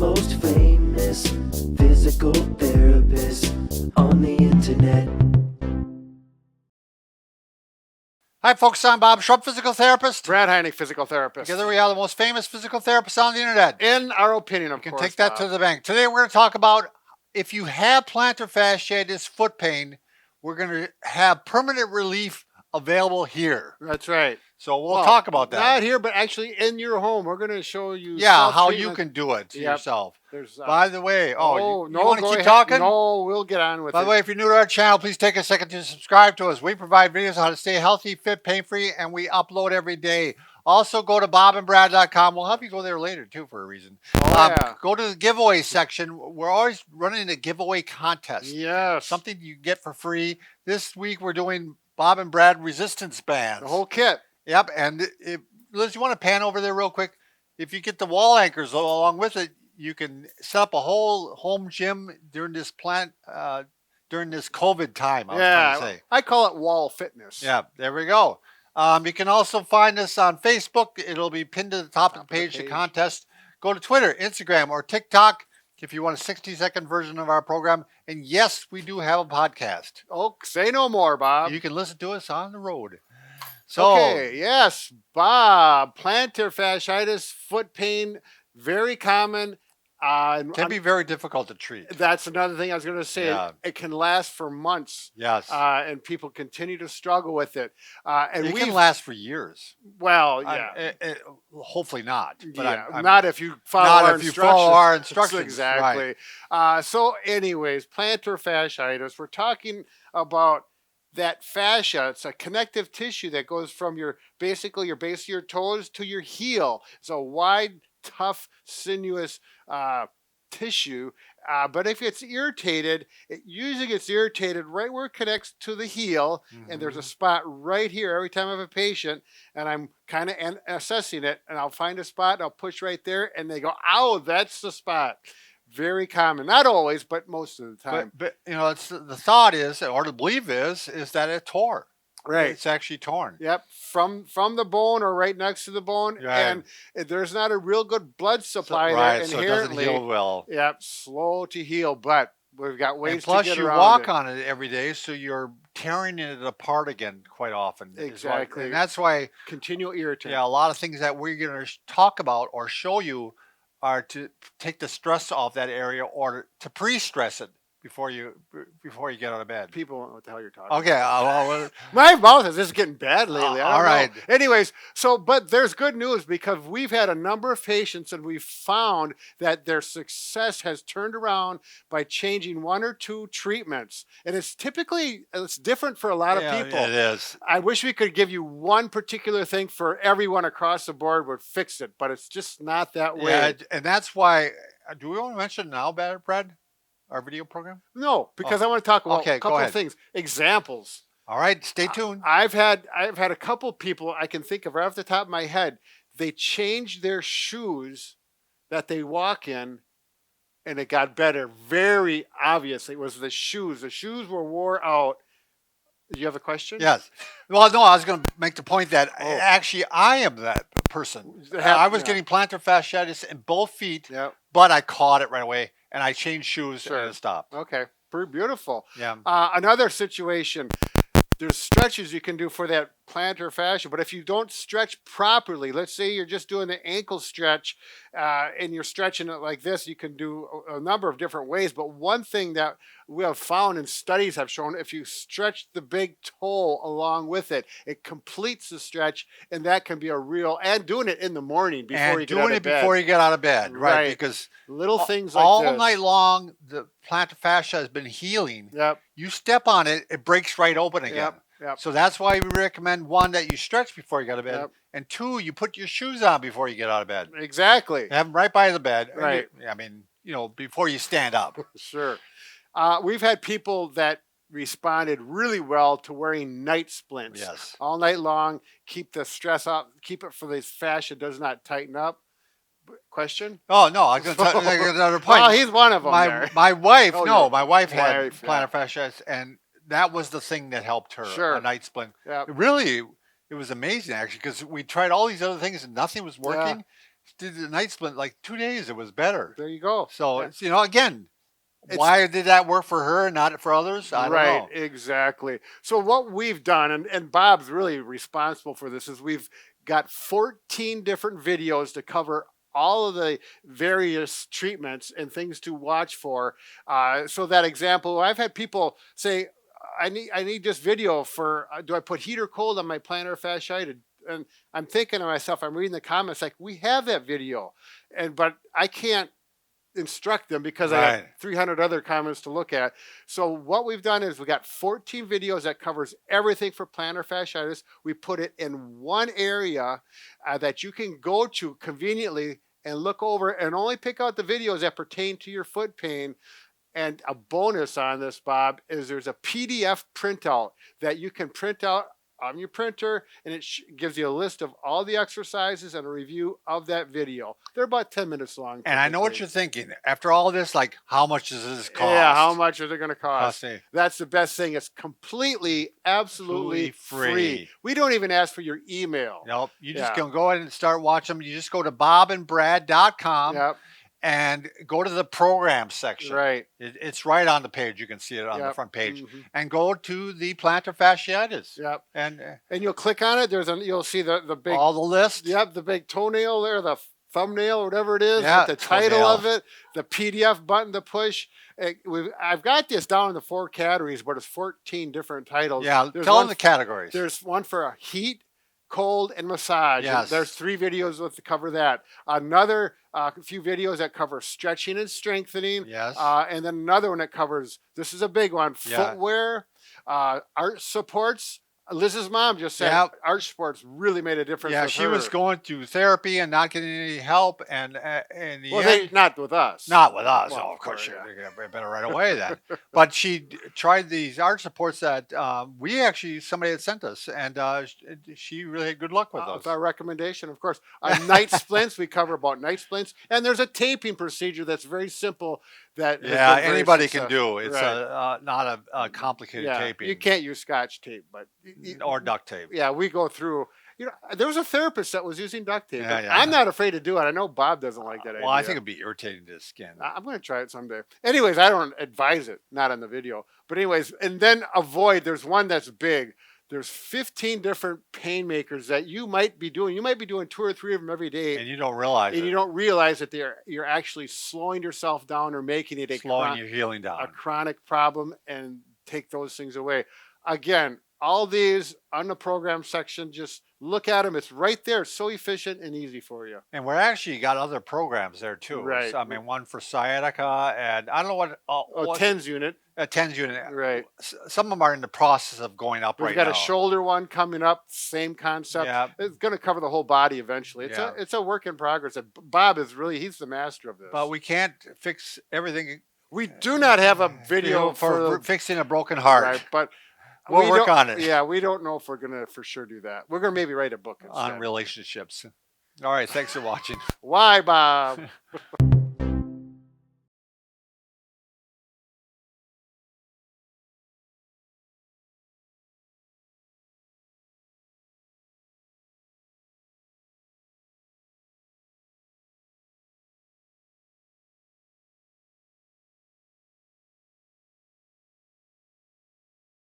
most famous physical therapist on the internet. Hi, folks. I'm Bob Schrupp, physical therapist. Brad Heineck, physical therapist. Together we are the most famous physical therapists on the internet. In our opinion, of You can course. take that Bob. to the bank. Today we're going to talk about if you have plantar fasciitis, foot pain, we're going to have permanent relief available here. That's right. So we'll talk about that. Not here, but actually in your home. We're going to show you. How you can do it to Yep. yourself. There's, By the way, you want to go keep ahead. talking? No, we'll get on with By it. the way, if you're new to our channel, please take a second to subscribe to us. We provide videos on how to stay healthy, fit, pain-free, and we upload every day. Also, go to bobandbrad.com. We'll help you go there later, too, for a reason. Go to the giveaway section. We're always running a giveaway contest. Yes. Something you get for free. This week, we're doing Bob and Brad resistance bands. The whole kit. Yep. And Liz, you want to pan over there real quick? If you get the wall anchors along with it, you can set up a whole home gym during this during this COVID time. I was trying to say. I call it wall fitness. Yeah, there we go. You can also find us on Facebook. It'll be pinned to the top of the page, the contest. Go to Twitter, Instagram, or TikTok if you want a 60-second version of our program. And yes, we do have a podcast. Oh, say no more, Bob. You can listen to us on the road. So, okay, yes, Bob. Plantar fasciitis, foot pain, very common. Can be very difficult to treat. That's another thing I was going to say. Yeah. It can last for months. Yes. And people continue to struggle with it. And it can last for years. Well, yeah. Hopefully not. But yeah, not if you follow our instructions. Exactly. Right. So anyways, plantar fasciitis, we're talking about that fascia. It's a connective tissue that goes from basically your base of your toes to your heel. It's a wide, tough, sinuous tissue. But if it's irritated, it usually gets irritated right where it connects to the heel. Mm-hmm. And there's a spot right here every time I have a patient and I'm kind of assessing it, and I'll find a spot and I'll push right there and they go, "Ow, that's the spot." Very common. Not always, but most of the time. But it's the thought is, or the belief is that it tore. Right. It's actually torn. Yep. From the bone or right next to the bone. Right. And there's not a real good blood supply there inherently. So it doesn't heal well. Yep. Slow to heal, but we've got ways to get around it. Plus, you walk on it every day, so you're tearing it apart again quite often. Exactly. And that's why continual irritant. Yeah, a lot of things that we're going to talk about or show you are to take the stress off that area or to pre-stress it before you get out of bed. People don't know what the hell you're talking about. Okay. My mouth is just getting bad lately. All right. Anyways, but there's good news because we've had a number of patients and we've found that their success has turned around by changing one or two treatments. And it's different for a lot of people. It is. I wish we could give you one particular thing for everyone across the board would fix it, but it's just not that way. Yeah, and that's why, do we want to mention now, Brad? Our video program? No, because I want to talk about a couple of things. Examples. All right, stay tuned. I've had a couple people I can think of right off the top of my head. They changed their shoes that they walk in, and it got better. Very obviously, it was the shoes. The shoes were wore out. Did you have a question? Yes. Well, no, I was going to make the point that actually I am that person. I was getting plantar fasciitis in both feet, but I caught it right away. And I changed shoes and it stopped. Okay. Pretty beautiful. Yeah. Another situation, there's stretches you can do for that plantar fascia, but if you don't stretch properly, let's say you're just doing the ankle stretch and you're stretching it like this, you can do a number of different ways. But one thing that we have found and studies have shown, if you stretch the big toe along with it, it completes the stretch, and that can be and doing it in the morning before you get out of bed. Before you get out of bed, right? Because little things like all this. night long, the plantar fascia has been healing. Yep. You step on it, it breaks right open again. Yep. So that's why we recommend, one, that you stretch before you go to bed, and two, you put your shoes on before you get out of bed. Exactly. Have them right by the bed. Right. I mean, before you stand up. Sure. We've had people that responded really well to wearing night splints. Yes. All night long, keep the stress up, keep it for this fascia does not tighten up. Question? Oh, no, I was going to tell you another point. Well, he's one of them. My wife, my wife had plantar fasciitis, and that was the thing that helped her. Sure. A night splint. Yeah. It was amazing, actually, because we tried all these other things and nothing was working. did the night splint like 2 days. It was better. There you go. So Yeah. it's, you know, again, It's- why did that work for her and not for others? I don't Right, know. exactly. So what we've done, and Bob's really responsible for this, is we've got 14 different videos to cover all of the various treatments and things to watch for. So that example, I've had people say, I need this video for, do I put heat or cold on my plantar fasciitis? And I'm thinking to myself, I'm reading the comments like, we have that video, but I can't instruct them because I have Right. 300 other comments to look at. So what we've done is we got 14 videos that covers everything for plantar fasciitis. We put it in one area that you can go to conveniently and look over and only pick out the videos that pertain to your foot pain. And a bonus on this, Bob, is there's a PDF printout that you can print out on your printer, and it gives you a list of all the exercises and a review of that video. They're about 10 minutes long. And I know what you're thinking. After all this, like, how much does this cost? Yeah, how much is it going to cost? Cost me. That's the best thing. It's completely, absolutely free. We don't even ask for your email. Nope. You just Yeah. can go ahead and start watching them. You just go to bobandbrad.com Yep, and go to the program section. right. It's right on the page. You can see it on the Yep, front page. mhm. And go to the plantar fasciitis. Yep. And And you'll click on it. You'll see the big, all the list. yep, the big toenail there, the thumbnail, or whatever it is, Yeah, with the title toenail. of it, the PDF button to push. I've got this down in the 4 categories, but it's 14 different titles. Yeah, There's tell one them the categories. There's one for a heat, cold, and massage. And Yes. there's 3 videos that cover that. Another few videos that cover stretching and strengthening. Yes. And then another one that covers, this is a big one, Yeah. footwear, arch supports. Liz's mom just said Yep. arch sports really made a difference. Yeah, with she was her. going through therapy and not getting any help, and the Well, not with us. not with us. Well, Oh, of course, yeah. they're better right away then. But she tried these arch supports that somebody had sent us, and she really had good luck with With those. our recommendation, of course. Night splints, we cover about night splints. And there's a taping procedure that's very simple that has Yeah, been very anybody can successful. do. It's Right. not a complicated Yeah, taping you can't use Scotch tape, but or duct tape. yeah, we go through. There was a therapist that was using duct tape. Yeah, yeah. I'm not afraid to do it. I know Bob doesn't like that idea. Well, I think it'd be irritating to the skin. I'm going to try it someday. Anyways, I don't advise it, not on the video. But anyways, and then avoid. There's one that's big. There's 15 different pain makers that you might be doing. You might be doing 2 or 3 of them every day, And you don't realize and it. you don't realize that you're actually slowing yourself down or making it slowing your healing a down. chronic problem, and take those things away. Again, all these on the program section, just look at them. It's right there. It's so efficient and easy for you. And we're actually got other programs there too. Right. So, I mean, one for sciatica, and I don't know what TENS unit. a TENS unit. Right. Some of them are in the process of going up We've right got now. a shoulder one coming up. Same concept. Yeah. It's going to cover the whole body eventually. Yeah. It's a work in progress. And Bob is he's the master of this. But we can't fix everything. We do not have a video for the, fixing a broken heart right, but We'll we work don't- on it. Yeah, we don't know if we're going to for sure do that. We're going to maybe write a book instead. on relationships. All right. Thanks for watching. Why, Bob?